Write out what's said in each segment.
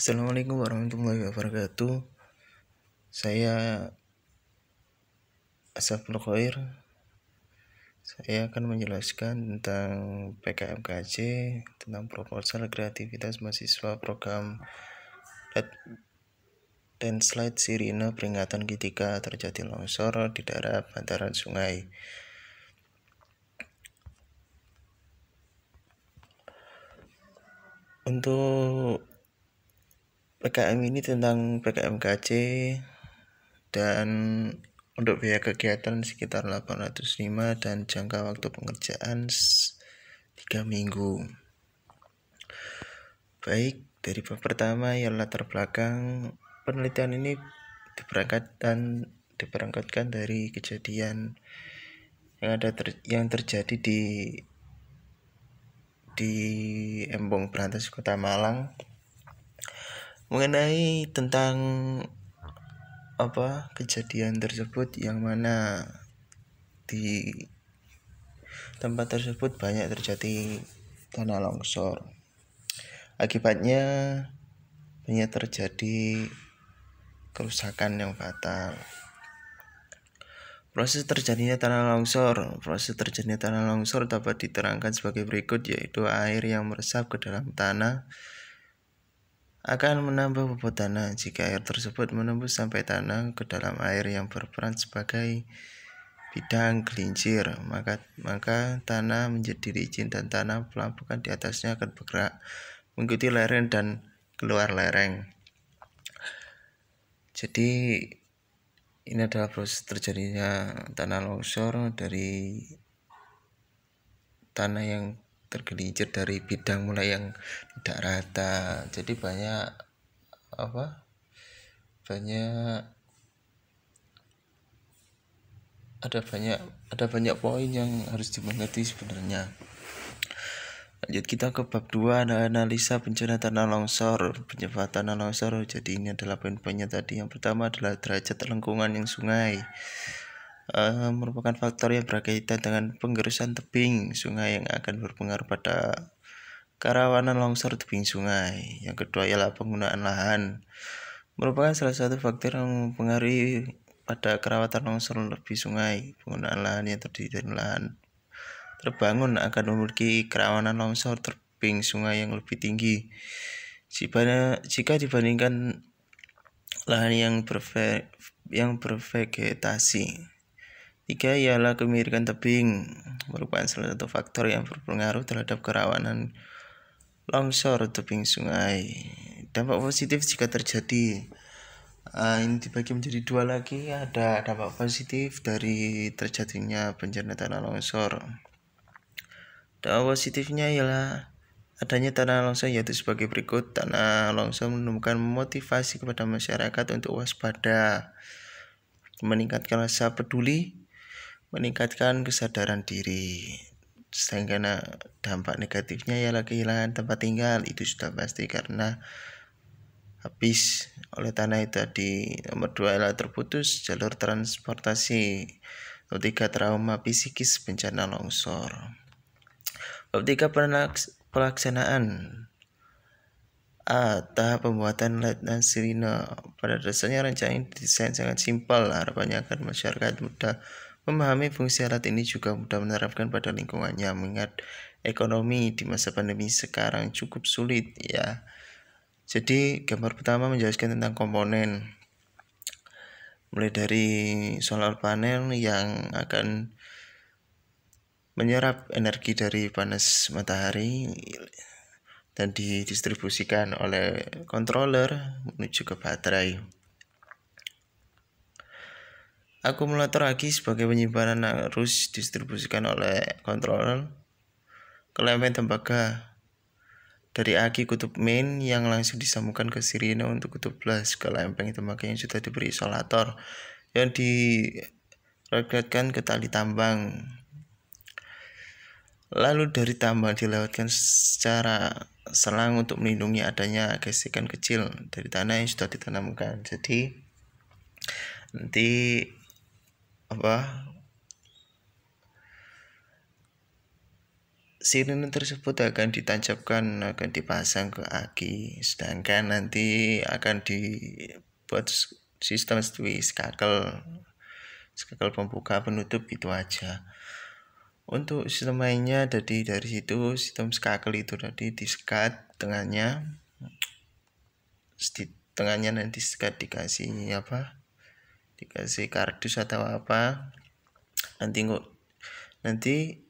Assalamualaikum warahmatullahi wabarakatuh. Saya Asaful Khair. Saya akan menjelaskan tentang PKMKJ, tentang proposal kreativitas mahasiswa program landslide Sirine peringatan ketika terjadi longsor di daerah bantaran sungai. Untuk PKM ini tentang PKMKJ dan untuk biaya kegiatan sekitar 805 dan jangka waktu pengerjaan 3 minggu. Baik, dari bab pertama yang latar belakang penelitian ini diberangkatkan dari kejadian yang terjadi di Embong Brantas Kota Malang mengenai tentang kejadian tersebut, yang mana di tempat tersebut banyak terjadi tanah longsor. Akibatnya banyak terjadi kerusakan yang fatal. Proses terjadinya tanah longsor dapat diterangkan sebagai berikut, yaitu air yang meresap ke dalam tanah akan menambah bobot tanah. Jika air tersebut menembus sampai tanah ke dalam air yang berperan sebagai bidang gelincir, maka tanah menjadi licin dan tanah pelampukan di atasnya akan bergerak mengikuti lereng dan keluar lereng. Jadi ini adalah proses terjadinya tanah longsor dari tanah yang tergelincir dari bidang mulai yang tidak rata. Jadi ada banyak poin yang harus dimengerti sebenarnya. Lanjut kita ke bab 2, ada analisa bencana tanah longsor, penyebab tanah longsor. Jadi ini adalah poin-poinnya tadi. Yang pertama adalah derajat lengkungan yang sungai. Merupakan faktor yang berkaitan dengan penggerusan tebing sungai yang akan berpengaruh pada kerawanan longsor tebing sungai. Yang kedua ialah penggunaan lahan, merupakan salah satu faktor yang mempengaruhi pada kerawatan longsor tebing sungai. Penggunaan lahan yang terdiri dari lahan terbangun akan memiliki kerawanan longsor tebing sungai yang lebih tinggi jika dibandingkan lahan yang bervegetasi. Tiga ialah kemiringan tebing, merupakan salah satu faktor yang berpengaruh terhadap kerawanan longsor tebing sungai. Dampak positif jika terjadi, ini dibagi menjadi dua lagi. Ada dampak positif dari terjadinya bencana tanah longsor. Dampak positifnya ialah adanya tanah longsor, yaitu sebagai berikut. Tanah longsor menemukan motivasi kepada masyarakat untuk waspada, meningkatkan rasa peduli, meningkatkan kesadaran diri. Sedangkan dampak negatifnya ialah kehilangan tempat tinggal. Itu sudah pasti karena habis oleh tanah itu tadi. Nomor 2 ialah terputus jalur transportasi. Nomor 3, trauma psikis bencana longsor. Nomor 3, pelaksanaan. Tahap pembuatan landslide Sirine. Pada dasarnya rencana ini desain sangat simpel. Harapannya agar masyarakat mudah memahami fungsi alat ini, juga mudah menerapkan pada lingkungannya, mengingat ekonomi di masa pandemi sekarang cukup sulit ya. Jadi gambar pertama menjelaskan tentang komponen, mulai dari solar panel yang akan menyerap energi dari panas matahari dan didistribusikan oleh controller menuju ke baterai. Akumulator aki sebagai penyimpanan arus didistribusikan oleh controller ke lempeng tembaga dari aki kutub main yang langsung disambungkan ke sirine untuk kutub plus ke lempeng tembaga yang sudah diberi isolator yang direkatkan ke tali tambang. Lalu dari tambang dilewatkan secara selang untuk melindungi adanya gesekan kecil dari tanah yang sudah ditanamkan. Jadi nanti sirine tersebut akan dipasang ke aki, sedangkan nanti akan dibuat sistem skakel pembuka penutup gitu aja. Untuk sistem mainnya dari situ sistem skakel itu tadi disekat tengahnya nanti sekat dikasih kardus atau apa, nanti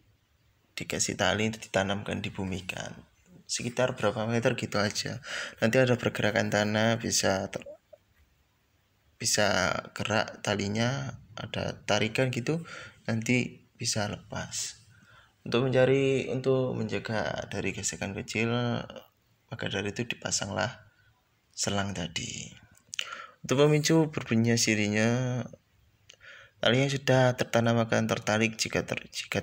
dikasih tali ditanamkan, dibumikan sekitar berapa meter gitu aja. Nanti ada pergerakan tanah, bisa gerak talinya, ada tarikan gitu, nanti bisa lepas. Untuk menjaga dari gesekan kecil, maka dari itu dipasanglah selang tadi. Untuk memicu berbunyinya sirinya, tali yang sudah tertanam akan tertarik jika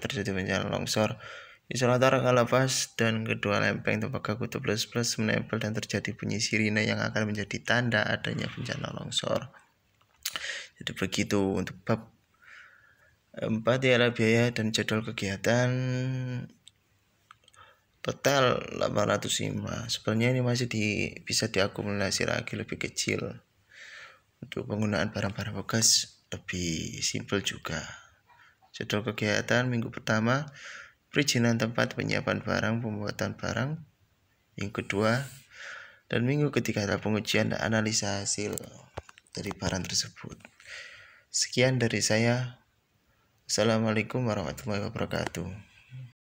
terjadi bencana longsor. Isolator akan lepas dan kedua lempeng tembaga kutub plus menempel dan terjadi bunyi sirine yang akan menjadi tanda adanya bencana longsor. Jadi begitu. Untuk bab 4 ialah biaya dan jadwal kegiatan. Total 805. Sebenarnya ini masih bisa diakumulasi lagi lebih kecil. Untuk penggunaan barang-barang bekas lebih simpel juga. Jadwal kegiatan minggu pertama, perizinan tempat, penyiapan barang, pembuatan barang. Minggu kedua dan minggu ketiga adalah pengujian dan analisa hasil dari barang tersebut. Sekian dari saya. Assalamualaikum warahmatullahi wabarakatuh.